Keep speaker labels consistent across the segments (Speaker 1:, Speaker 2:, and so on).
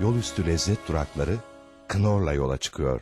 Speaker 1: yolüstü lezzet durakları Knorr'la yola çıkıyor.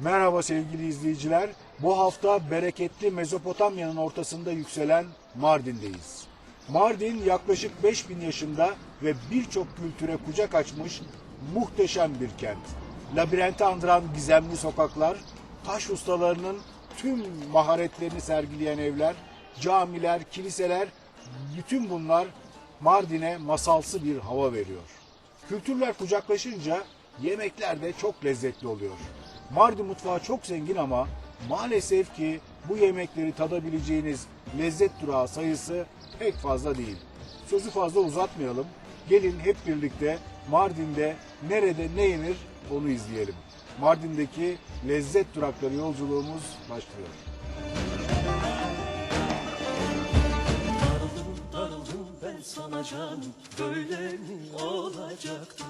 Speaker 2: Merhaba sevgili izleyiciler. Bu hafta bereketli Mezopotamya'nın ortasında yükselen Mardin'deyiz. Mardin yaklaşık 5000 yaşında ve birçok kültüre kucak açmış muhteşem bir kent. Labirenti andıran gizemli sokaklar, taş ustalarının tüm maharetlerini sergileyen evler, camiler, kiliseler, bütün bunlar Mardin'e masalsı bir hava veriyor. Kültürler kucaklaşınca yemekler de çok lezzetli oluyor. Mardin mutfağı çok zengin ama maalesef ki bu yemekleri tadabileceğiniz lezzet durağı sayısı pek fazla değil. Sözü fazla uzatmayalım. Gelin hep birlikte Mardin'de nerede ne yenir onu izleyelim. Mardin'deki lezzet durakları yolculuğumuz başlıyor.
Speaker 3: Darıldım ben sana canım, böyle mi olacaktı?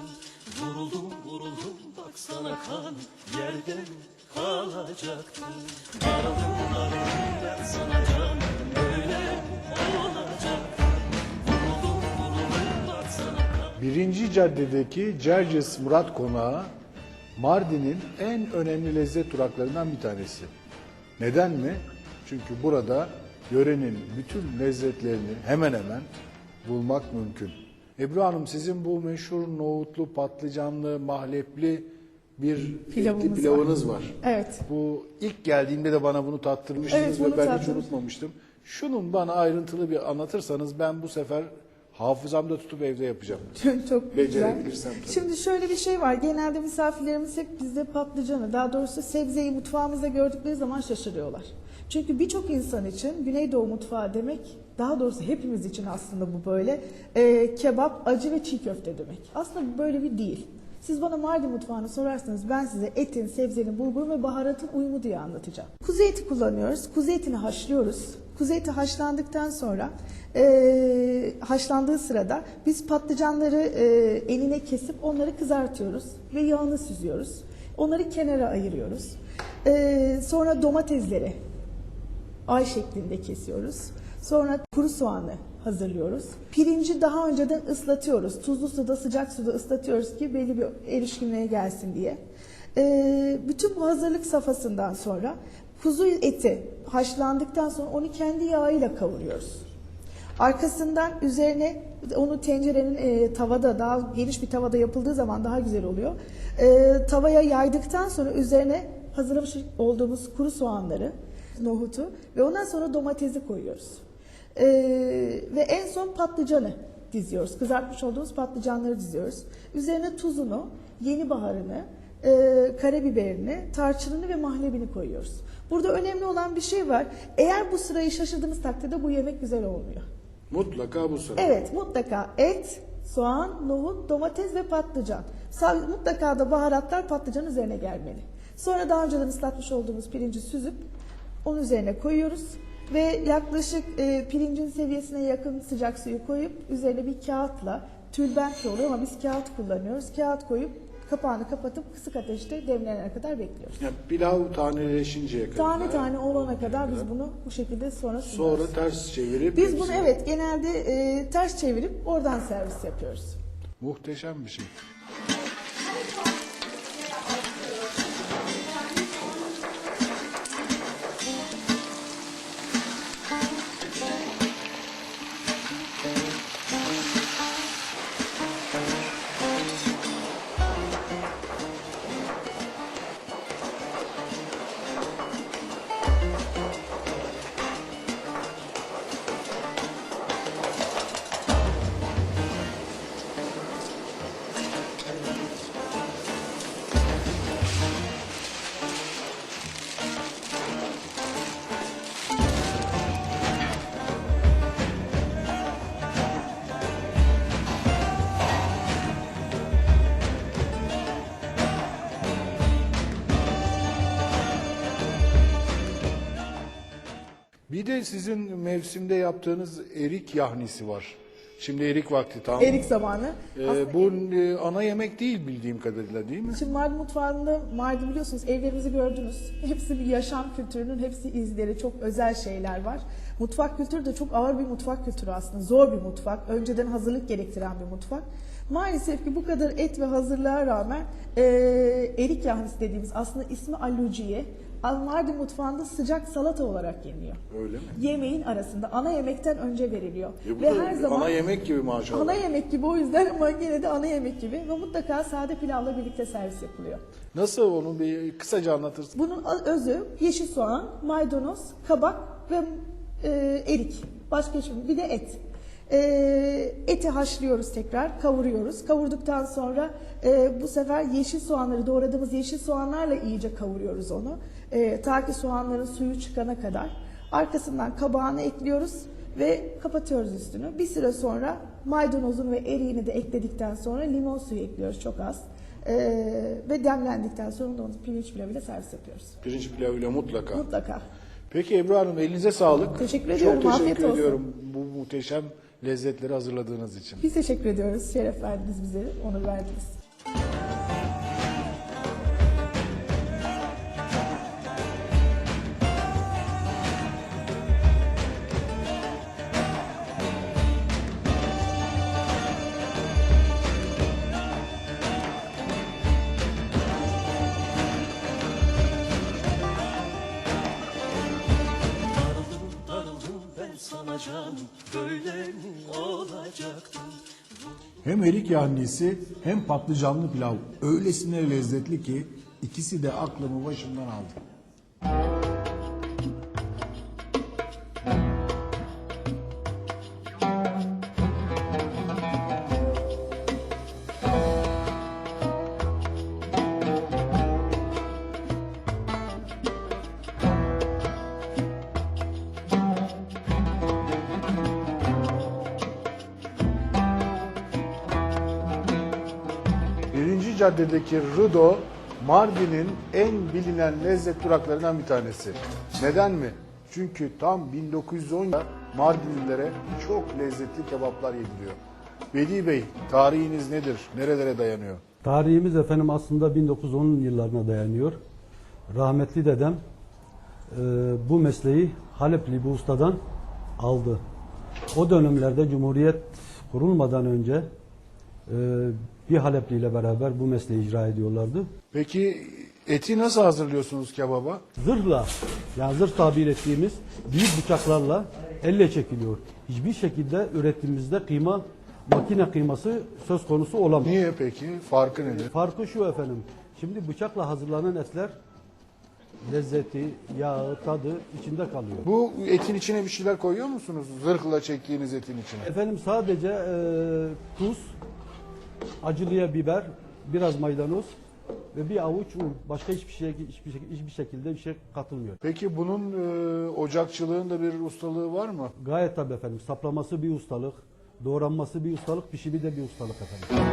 Speaker 3: Vuruldum baksana kan, yerde mi kalacaktı? Darıldım ben sana canım, böyle mi olacaktı? Vuruldum baksana kan.
Speaker 2: Birinci caddedeki Cerces Murat Konağı Mardin'in en önemli lezzet duraklarından bir tanesi. Neden mi? Çünkü burada yörenin bütün lezzetlerini hemen hemen bulmak mümkün. Ebru Hanım, sizin bu meşhur nohutlu, patlıcanlı, mahlepli bir etli pilavınız var.
Speaker 4: Evet.
Speaker 2: Bu ilk geldiğimde de bana bunu tattırmıştınız
Speaker 4: Evet,
Speaker 2: ve
Speaker 4: bunu
Speaker 2: ben hiç
Speaker 4: tattırmıştım.
Speaker 2: unutmamıştım. Şunun bana ayrıntılı bir anlatırsanız ben bu sefer hafızamda tutup evde yapacağım.
Speaker 4: Çok güzel.
Speaker 2: Becerebilirsem tabii.
Speaker 4: Şimdi şöyle bir şey var. Genelde misafirlerimiz hep bizde patlıcanı, daha doğrusu sebzeyi mutfağımızda gördükleri zaman şaşırıyorlar. Çünkü birçok insan için Güneydoğu mutfağı demek, daha doğrusu hepimiz için aslında bu böyle, kebap, acı ve çiğ köfte demek. Aslında bu böyle bir değil. Siz bana Mardin mutfağını sorarsanız ben size etin, sebzenin, bulgurun ve baharatın uyumu diye anlatacağım. Kuzu eti kullanıyoruz. Kuzu etini haşlıyoruz. Kuzu eti haşlandıktan sonra haşlandığı sırada biz patlıcanları eline kesip onları kızartıyoruz ve yağını süzüyoruz. Onları kenara ayırıyoruz. Sonra domatesleri ay şeklinde kesiyoruz. Sonra kuru soğanı hazırlıyoruz. Pirinci daha önceden ıslatıyoruz. Tuzlu suda, sıcak suda ıslatıyoruz ki belli bir erişkinliğe gelsin diye. Bütün bu hazırlık safhasından sonra kuzu eti haşlandıktan sonra onu kendi yağıyla kavuruyoruz. Arkasından üzerine onu tencerenin tavada, daha geniş bir tavada yapıldığı zaman daha güzel oluyor. Tavaya yaydıktan sonra üzerine hazırlamış olduğumuz kuru soğanları, nohutu ve ondan sonra domatesi koyuyoruz. Ve en son patlıcanı diziyoruz. Kızartmış olduğumuz patlıcanları diziyoruz. Üzerine tuzunu, yeni baharını, karabiberini, tarçınını ve mahlebini koyuyoruz. Burada önemli olan bir şey var. Eğer bu sırayı şaşırdığınız takdirde bu yemek güzel olmuyor.
Speaker 2: Mutlaka bu sıra.
Speaker 4: Evet, mutlaka et, soğan, nohut, domates ve patlıcan. Mutlaka da baharatlar patlıcanın üzerine gelmeli. Sonra daha önceden ıslatmış olduğumuz pirinci süzüp onun üzerine koyuyoruz. Ve yaklaşık pirincin seviyesine yakın sıcak suyu koyup üzerine bir kağıtla, tülbent de oluyor ama biz kağıt kullanıyoruz. Kağıt koyup kapağını kapatıp kısık ateşte demlenene kadar bekliyoruz.
Speaker 2: Yani pilav taneleşinceye kadar.
Speaker 4: Tane tane olana kadar biz bunu bu şekilde sonra sunuyoruz.
Speaker 2: Sonra ters çevirip.
Speaker 4: Biz bunu evet genelde ters çevirip oradan servis yapıyoruz.
Speaker 2: Muhteşem bir şey. Bir de sizin mevsimde yaptığınız erik yahnisi var. Şimdi erik vakti tam.
Speaker 4: Erik zamanı.
Speaker 2: Bu ana yemek değil bildiğim kadarıyla, değil mi?
Speaker 4: Şimdi Mardin mutfağında, Mardin biliyorsunuz evlerimizi gördünüz. Hepsi bir yaşam kültürünün hepsi izleri, çok özel şeyler var. Mutfak kültürü de çok ağır bir mutfak kültürü aslında. Zor bir mutfak, önceden hazırlık gerektiren bir mutfak. Maalesef ki bu kadar et ve hazırlığa rağmen erik yahnisi dediğimiz aslında ismi alluciye. Mardin mutfağında sıcak salata olarak yeniyor.
Speaker 2: Öyle mi?
Speaker 4: Yemeğin arasında ana yemekten önce veriliyor.
Speaker 2: Bu da ana yemek gibi maşallah.
Speaker 4: Ana yemek gibi, o yüzden ama yine de ana yemek gibi ve mutlaka sade pilavla birlikte servis yapılıyor.
Speaker 2: Nasıl, onu bir kısaca anlatırsın?
Speaker 4: Bunun özü yeşil soğan, maydanoz, kabak ve erik. Başka hiçbir, bir de et. Eti haşlıyoruz, tekrar kavuruyoruz. Kavurduktan sonra bu sefer yeşil soğanları, doğradığımız yeşil soğanlarla iyice kavuruyoruz onu. Ta ki soğanların suyu çıkana kadar. Arkasından kabağını ekliyoruz ve kapatıyoruz üstünü. Bir süre sonra maydanozunu ve eriğini de ekledikten sonra limon suyu ekliyoruz çok az. Ve demlendikten sonra da onu pirinç pilavıyla servis yapıyoruz.
Speaker 2: Pirinç pilavıyla mutlaka.
Speaker 4: Mutlaka.
Speaker 2: Peki Ebru Hanım, elinize sağlık.
Speaker 4: Teşekkür ediyorum,
Speaker 2: Çok
Speaker 4: afiyet
Speaker 2: teşekkür
Speaker 4: olsun.
Speaker 2: ediyorum bu muhteşem lezzetleri hazırladığınız için.
Speaker 4: Biz teşekkür ediyoruz. Şeref verdiniz bize, onur verdiniz.
Speaker 3: Darıldım ben sana canım, böyle mi olacaktı?
Speaker 5: Hem erik yahnisi hem patlıcanlı pilav öylesine lezzetli ki ikisi de aklımı başımdan aldı.
Speaker 2: Birinci Cadde'deki Rudo, Mardin'in en bilinen lezzet duraklarından bir tanesi. Neden mi? Çünkü tam 1910'da Mardinlilere çok lezzetli kebaplar yediriyor. Veli Bey, tarihiniz nedir? Nerelere dayanıyor?
Speaker 6: Tarihimiz efendim aslında 1910'un yıllarına dayanıyor. Rahmetli dedem bu mesleği Halepli bu ustadan aldı. O dönemlerde Cumhuriyet kurulmadan önce bir Halepli ile beraber bu mesleği icra ediyorlardı.
Speaker 2: Peki eti nasıl hazırlıyorsunuz kebaba?
Speaker 6: Zırhla, yani zırh tabir ettiğimiz büyük bıçaklarla elle çekiliyor. Hiçbir şekilde ürettiğimizde kıyma, makine kıyması söz konusu olamaz.
Speaker 2: Niye peki? Farkı nedir?
Speaker 6: Farkı şu efendim, şimdi bıçakla hazırlanan etler lezzeti, yağı, tadı içinde kalıyor.
Speaker 2: Bu etin içine bir şeyler koyuyor musunuz? Zırhla çektiğiniz etin içine.
Speaker 6: Efendim sadece tuz, acılıya biber, biraz maydanoz ve bir avuç un. Başka hiçbir şekilde bir şey katılmıyor.
Speaker 2: Peki bunun ocakçılığında bir ustalığı var mı?
Speaker 6: Gayet tabii efendim. Saplaması bir ustalık, doğranması bir ustalık, pişimi de bir ustalık efendim.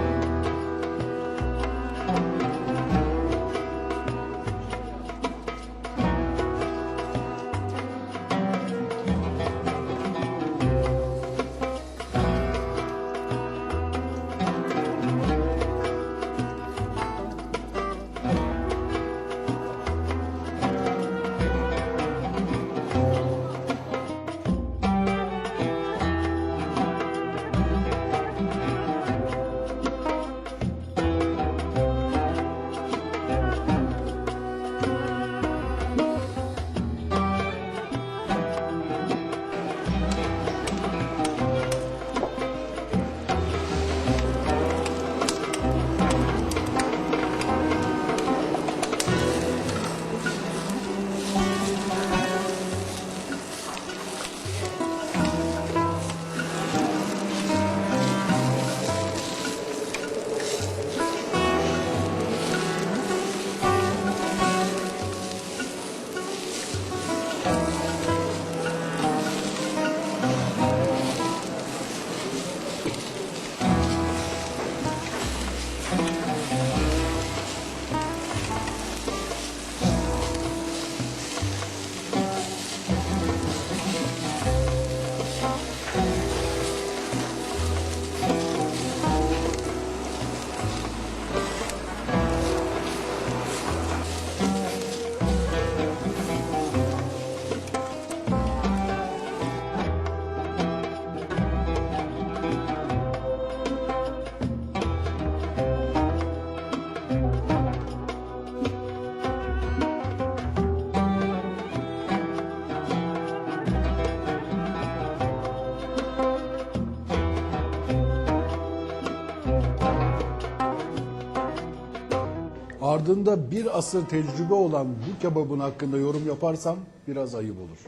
Speaker 5: Ardında bir asır tecrübe olan bu kebabın hakkında yorum yaparsam biraz ayıp olur.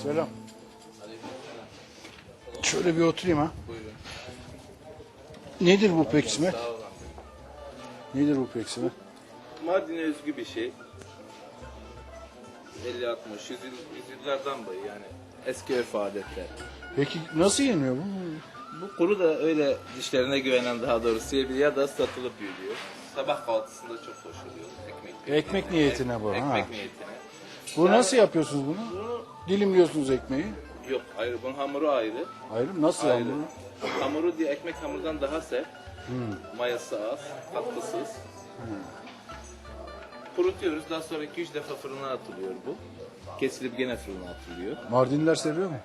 Speaker 5: Selam. Şöyle bir oturayım ha. Nedir bu peksime? Nedir bu peksime?
Speaker 7: Mardin'e özgü bir şey. 50-60, yüzyıllardan beri yani eski örf adetler.
Speaker 5: Peki nasıl yeniyor bu?
Speaker 7: Bu kuru da öyle dişlerine güvenen daha doğrusu yiyebilir ya da satılıp yürüyor. Sabah kahvaltısında çok hoş oluyor.
Speaker 5: Ekmek niyetine bu, ha.
Speaker 7: Ekmek niyetine.
Speaker 5: Bu nasıl yapıyorsunuz bunu? Dilimliyorsunuz ekmeği.
Speaker 7: Yok ayrı, bunun hamuru ayrı.
Speaker 5: Ayrı mı? Nasıl
Speaker 7: Ayrı.
Speaker 5: hamuru?
Speaker 7: Hamuru diye ekmek hamurdan daha sert. Mayası az, katkısız. Kurutuyoruz. Daha sonra 2-3 defa fırına atılıyor bu. Kesilip gene fırına atılıyor.
Speaker 5: Mardinliler seviyor mu?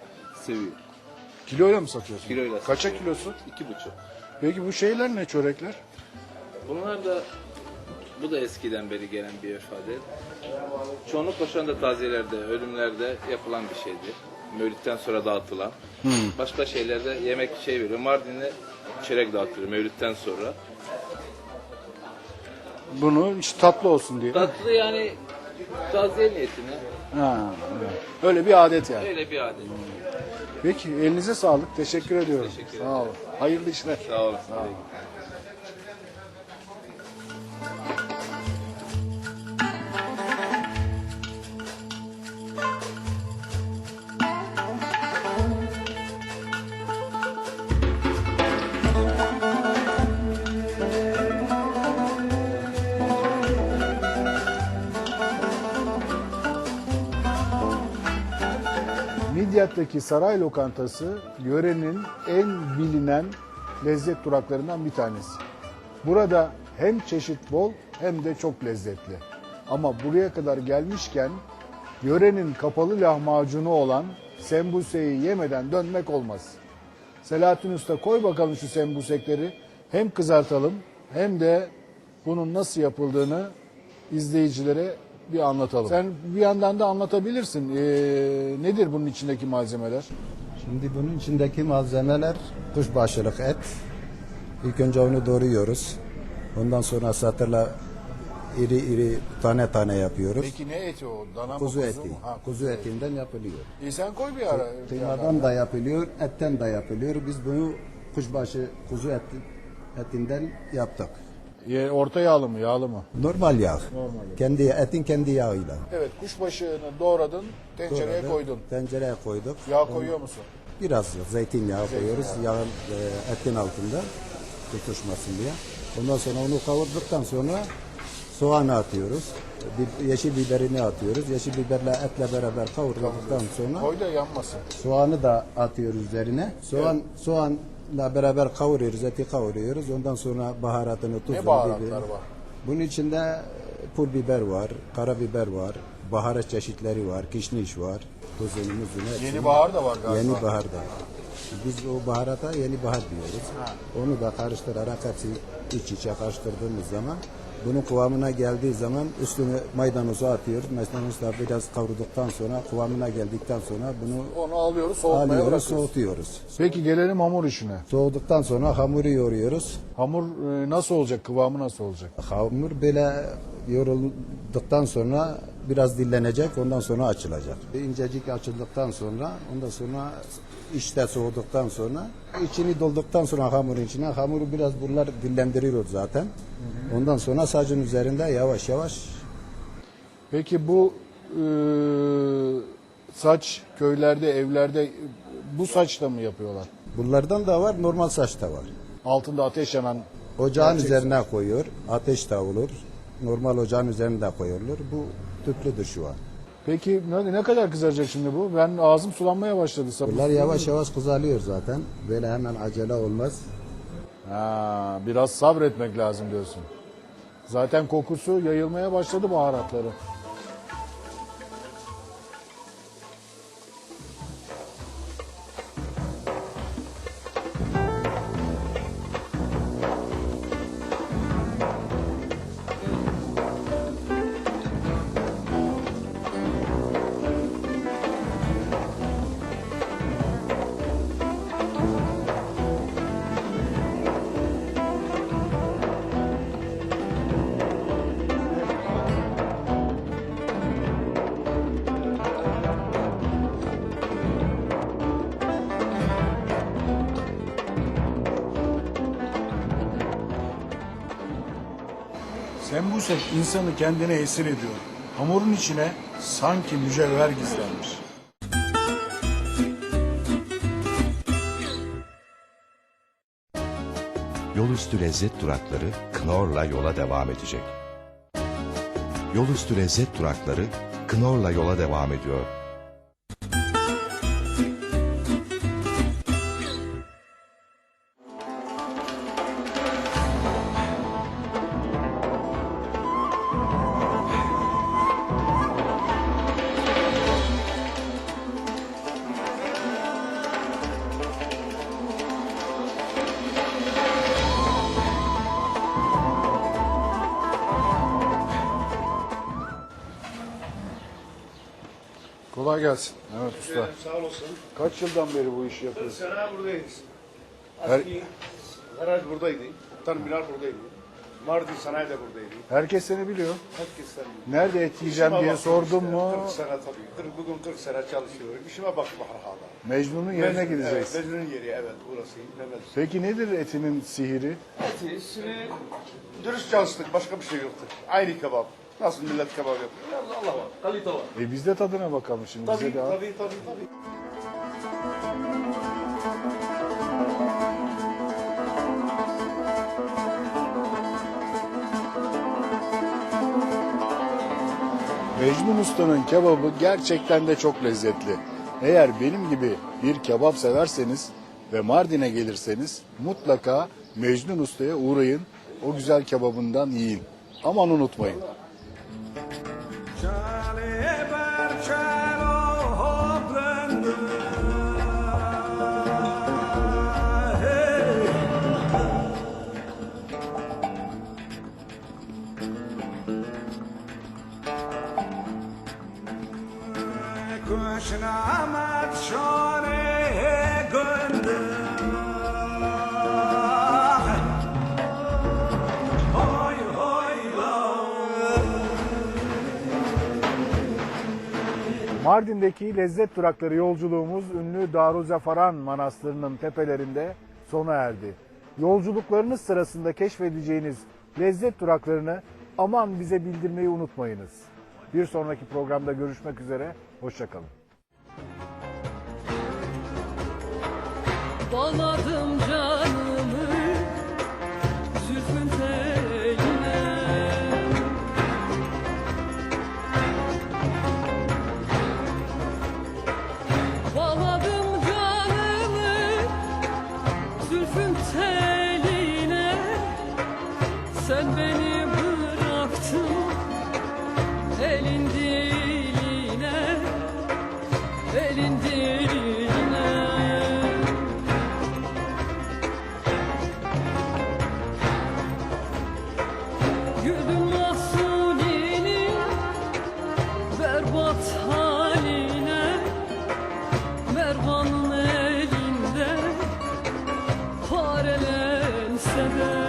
Speaker 7: Seviyor.
Speaker 5: Kiloyla mı satıyorsun?
Speaker 7: Kiloyla
Speaker 5: Kaça
Speaker 7: satıyor.
Speaker 5: kilosu?
Speaker 7: 2,5.
Speaker 5: Peki bu şeyler ne, çörekler?
Speaker 7: Bunlar da bu da eskiden beri gelen bir örf adet. Çoğunlukla şu anda taziyelerde, ölümlerde yapılan bir şeydi. Mevlütten sonra dağıtılan. Başka şeylerde yemek şey veriyor. Mardin'de çörek dağıtılıyor Mevlütten sonra.
Speaker 5: Bunu işte tatlı olsun diye.
Speaker 7: Tatlı yani taziye niyetine
Speaker 5: Ha, evet. Öyle bir adet yani.
Speaker 7: öyle bir adet.
Speaker 5: Peki elinize sağlık. Teşekkür ediyorum.
Speaker 7: Teşekkür
Speaker 5: Sağ olun. Hayırlı işler.
Speaker 7: Sağ olun.
Speaker 5: Midyat'taki saray lokantası yörenin en bilinen lezzet duraklarından bir tanesi. Burada hem çeşit bol hem de çok lezzetli. Ama buraya kadar gelmişken yörenin kapalı lahmacunu olan sembuseyi yemeden dönmek olmaz. Selahattin Usta, koy bakalım şu sembusekleri, hem kızartalım hem de bunun nasıl yapıldığını izleyicilere bir anlatalım. Sen bir yandan da anlatabilirsin. Nedir bunun içindeki malzemeler?
Speaker 8: Şimdi bunun içindeki malzemeler kuşbaşılık et. İlk önce onu doğruyoruz. Ondan sonra satırla iri iri tane tane yapıyoruz.
Speaker 5: Peki ne eti o? Dana mı,
Speaker 8: Kuzu
Speaker 5: mu?
Speaker 8: eti.
Speaker 5: Ha,
Speaker 8: Kuzu etinden yapılıyor.
Speaker 5: Sen koy bir ara.
Speaker 8: Kıymadan da yapılıyor, etten de yapılıyor. Biz bunu kuşbaşı kuzu etinden yaptık.
Speaker 5: Orta yağlı mı, yağlı mı?
Speaker 8: Normal yağ.
Speaker 5: Normal.
Speaker 8: Kendi etin kendi yağıyla.
Speaker 5: Evet, kuşbaşını doğradın, tencereye
Speaker 8: Doğradık,
Speaker 5: koydun.
Speaker 8: Tencereye koyduk.
Speaker 5: Yağ koyuyor musun?
Speaker 8: Biraz zeytinyağı koyuyoruz. Yağın etin altında tutuşmasın diye. Ondan sonra onu kavurduktan sonra soğanı atıyoruz. Yeşil biberini atıyoruz. Yeşil biberle etle beraber kavurduktan sonra
Speaker 5: Koy da yanmasın.
Speaker 8: soğanı da atıyoruz üzerine. Soğanla beraber kavuruyoruz, eti kavuruyoruz. Ondan sonra baharatını, tuzunu,
Speaker 5: Ne baharatlar
Speaker 8: biberini.
Speaker 5: var?
Speaker 8: Bunun içinde pul biber var, karabiber var, baharat çeşitleri var, kişniş var, tuzunu, muzunu.
Speaker 5: Yeni bahar da var galiba.
Speaker 8: Yeni bahar da. Biz o baharata yeni bahar diyoruz. Onu da karıştırarak hepsi iç içe karıştırdığımız zaman bunun kıvamına geldiği zaman üstüne maydanozu atıyoruz. Maydanozu da biraz kavurduktan sonra kıvamına geldikten sonra bunu
Speaker 5: Onu alıyoruz, soğutmaya
Speaker 8: alıyoruz,
Speaker 5: bırakıyoruz.
Speaker 8: soğutuyoruz.
Speaker 5: Peki gelelim hamur işine.
Speaker 8: Soğuduktan sonra hamuru yoğuruyoruz.
Speaker 5: Hamur nasıl olacak, kıvamı nasıl olacak?
Speaker 8: Hamur böyle yorulduktan sonra biraz dinlenecek, ondan sonra açılacak. İncecik açıldıktan sonra, ondan sonra işte soğuduktan sonra, içini dolduktan sonra hamurun içine, hamuru biraz bunlar dinlendiriyoruz zaten. Ondan sonra sacın üzerinde yavaş yavaş.
Speaker 5: Peki bu saç köylerde, evlerde bu saçla mı yapıyorlar?
Speaker 8: Bunlardan da var, normal saç da var.
Speaker 5: Altında ateş yanan.
Speaker 8: Ocağın
Speaker 5: gerçek
Speaker 8: üzerine koyuyor, ateş de olur. Normal ocağın üzerine de koyulur. Bu tüplüdür şu an.
Speaker 5: Peki ne kadar kızaracak şimdi bu? Ben ağzım sulanmaya başladı.
Speaker 8: Bunlar yavaş yavaş kızarıyor zaten. Böyle hemen acele olmaz.
Speaker 5: Ha, biraz sabretmek lazım diyorsun. Zaten kokusu yayılmaya başladı baharatları. Sembusek insanı kendine esir ediyor. Hamurun içine sanki mücevher gizlenmiş.
Speaker 1: Yolüstü lezzet durakları Knorr'la yola devam edecek. Yolüstü lezzet durakları Knorr'la yola devam ediyor.
Speaker 5: Kolay gelsin. Evet usta.
Speaker 9: Sağ olasın.
Speaker 5: Kaç yıldan beri bu işi
Speaker 9: 40
Speaker 5: yapıyorsun?
Speaker 9: sene buradayız.
Speaker 5: Her-
Speaker 9: Aski garaj buradaydı. Terminal buradaydı. Mardin sanayi de buradaydı.
Speaker 5: Herkes seni biliyor.
Speaker 9: Herkes tanıyor.
Speaker 5: Nerede et yiyeceğim
Speaker 9: İşime
Speaker 5: diye
Speaker 9: bakıyorum
Speaker 5: sordun
Speaker 9: işte.
Speaker 5: mu?
Speaker 9: 40 sene tabii. Bugün 40 sene çalışıyorum. İşime bakıyorum hala.
Speaker 5: Mecnun'un yerine gideceksin.
Speaker 9: Evet, Mecnun'un yeri evet burası. Mehmet.
Speaker 5: Peki nedir etinin sihiri?
Speaker 9: Şimdi dürüst çalıştık. Başka bir şey yoktu. Aynı kebap. Nasıl millet kebap yapıyor? Allah var. Kalite var.
Speaker 5: Biz de tadına bakalım şimdi.
Speaker 9: Tabii
Speaker 5: Bize de al.
Speaker 9: tabii.
Speaker 5: Mecnun Usta'nın kebabı gerçekten de çok lezzetli. Eğer benim gibi bir kebap severseniz ve Mardin'e gelirseniz mutlaka Mecnun Usta'ya uğrayın. O güzel kebabından yiyin. Aman unutmayın. Mardin'deki lezzet durakları yolculuğumuz ünlü Darüzafaran Manastırı'nın tepelerinde sona erdi. Yolculuklarınız sırasında keşfedeceğiniz lezzet duraklarını aman bize bildirmeyi unutmayınız. Bir sonraki programda görüşmek üzere, hoşçakalın.
Speaker 3: Bağladım canımı zülfün teline. Bağladım canımı zülfün teline. Sen beni bıraktın elin diline, elin diline. Güldüm Mahsuni'nin berbat haline, Mervan'ın elinde farelense de.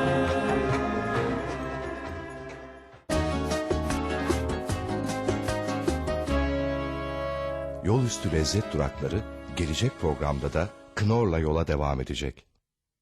Speaker 1: Yolüstü lezzet durakları gelecek programda da Knorr'la yola devam edecek.